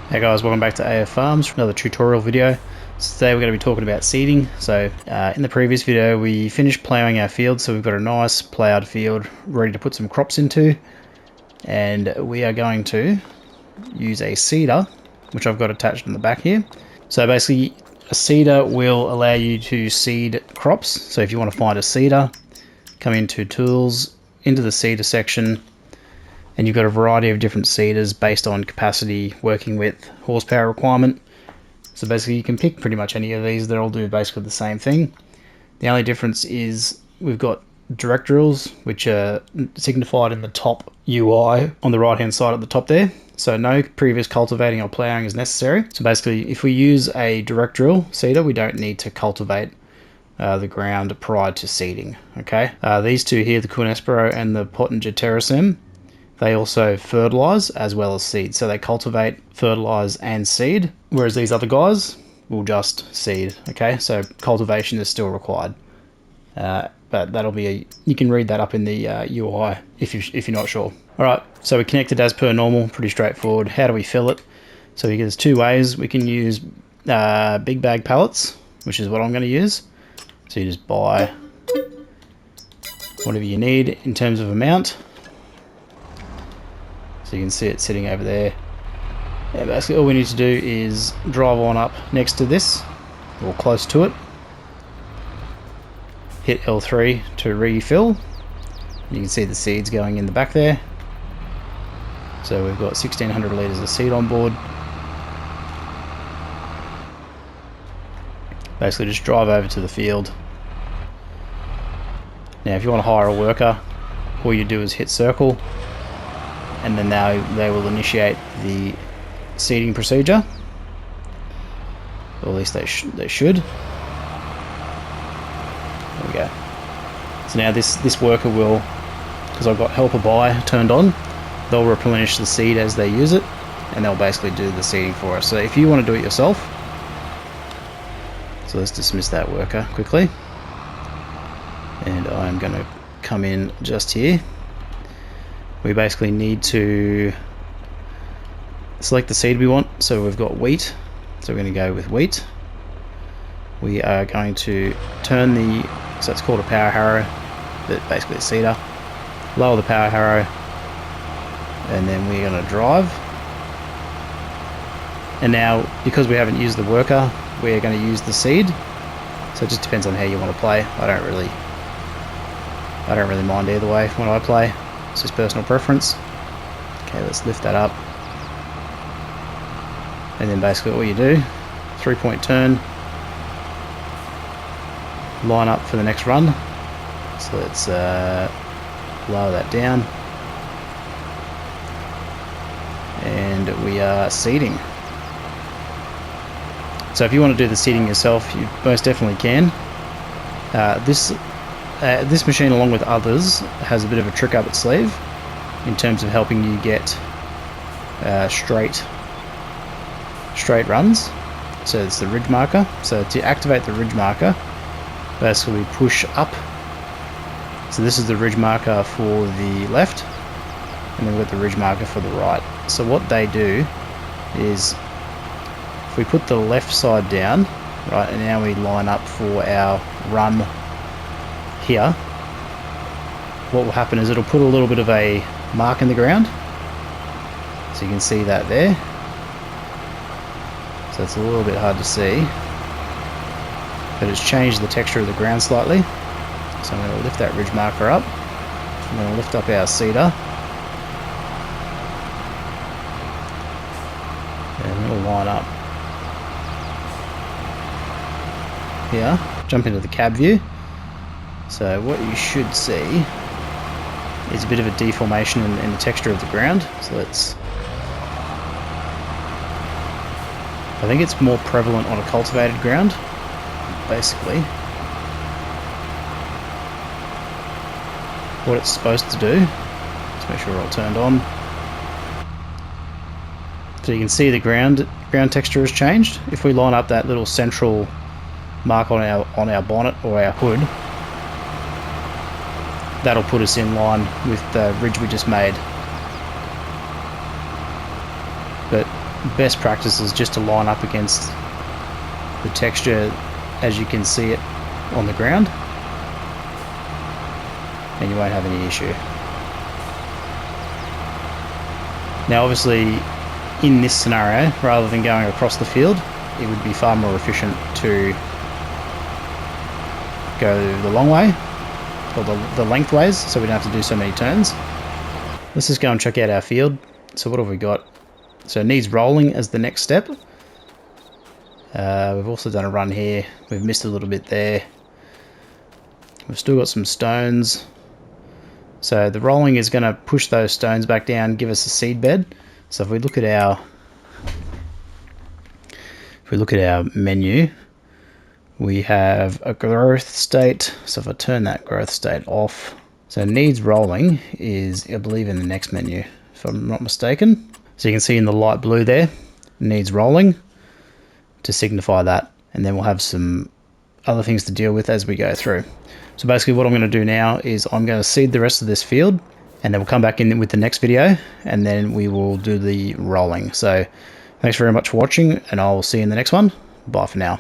Hey guys, welcome back to AF Farms for another tutorial video. So today we're going to be talking about seeding. So in the previous video we finished ploughing our field, so we've got a nice ploughed field ready to put some crops into, and we are going to use a seeder, which I've got attached in the back here. So basically a seeder will allow you to seed crops. So if you want to find a seeder, come into tools, into the seeder section, and you've got a variety of different seeders based on capacity, working width, horsepower requirement. So basically you can pick pretty much any of these. They all do basically the same thing. The only difference is we've got direct drills, which are signified in the top UI on the right hand side at the top there. So no previous cultivating or ploughing is necessary. So basically if we use a direct drill seeder, we don't need to cultivate the ground prior to seeding. Okay, these two here, the Kuhn-Espero and the Pottinger Terrasem, they also fertilise as well as seed. So they cultivate, fertilise and seed, whereas these other guys will just seed. Okay, so cultivation is still required. But that'll be you can read that up in the UI if you're not sure. Alright, so we connected as per normal, pretty straightforward. How do we fill it? So there's two ways. We can use big bag pallets, which is what I'm going to use. So you just buy whatever you need in terms of amount. So you can see it sitting over there. And basically all we need to do is drive on up next to this, or close to it. Hit L3 to refill. You can see the seeds going in the back there. So we've got 1600 litres of seed on board. Basically just drive over to the field. Now if you want to hire a worker, all you do is hit circle, and then now they will initiate the seeding procedure, or at least they should. There we go. So now this worker will, because I've got helper buy turned on, they'll replenish the seed as they use it, and they'll basically do the seeding for us. So if you want to do it yourself, so let's dismiss that worker quickly, and I'm going to come in just here. We basically need to select the seed we want. So we've got wheat, so we're going to go with wheat. We are going to turn so it's called a power harrow, but basically a seeder. Lower the power harrow, and then we're going to drive. And now, because we haven't used the worker, we're going to use the seed. So it just depends on how you want to play. I don't really mind either way when I play. It's just personal preference. Okay, let's lift that up. And then basically all you do, 3-point turn, line up for the next run. So let's lower that down. And we are seeding. So if you want to do the seeding yourself, you most definitely can. This machine, along with others, has a bit of a trick up its sleeve in terms of helping you get straight runs. So it's the ridge marker. So to activate the ridge marker, basically push up. So this is the ridge marker for the left, and then we've got the ridge marker for the right. So what they do is, if we put the left side down, right, and now we line up for our run here, what will happen is it'll put a little bit of a mark in the ground. So you can see that there. So it's a little bit hard to see, but it's changed the texture of the ground slightly. So I'm going to lift that ridge marker up. I'm going to lift up our seeder, and we'll line up here. Jump into the cab view. So what you should see is a bit of a deformation in the texture of the ground. So I think it's more prevalent on a cultivated ground, basically. What it's supposed to do, let's make sure we're all turned on. So you can see the ground texture has changed. If we line up that little central mark on our bonnet or our hood, that'll put us in line with the ridge we just made. But best practice is just to line up against the texture as you can see it on the ground, and you won't have any issue. Now obviously in this scenario, rather than going across the field, it would be far more efficient to go the long way, or the lengthways, so we don't have to do so many turns. Let's just go and check out our field. So what have we got? So it needs rolling as the next step. We've also done a run here. We've missed a little bit there. We've still got some stones. So the rolling is going to push those stones back down, give us a seed bed. So if we look at our menu, we have a growth state. So if I turn that growth state off, so needs rolling is, I believe, in the next menu, if I'm not mistaken. So you can see in the light blue there, needs rolling to signify that. And then we'll have some other things to deal with as we go through. So basically what I'm going to do now is I'm going to seed the rest of this field, and then we'll come back in with the next video, and then we will do the rolling. So thanks very much for watching, and I'll see you in the next one. Bye for now.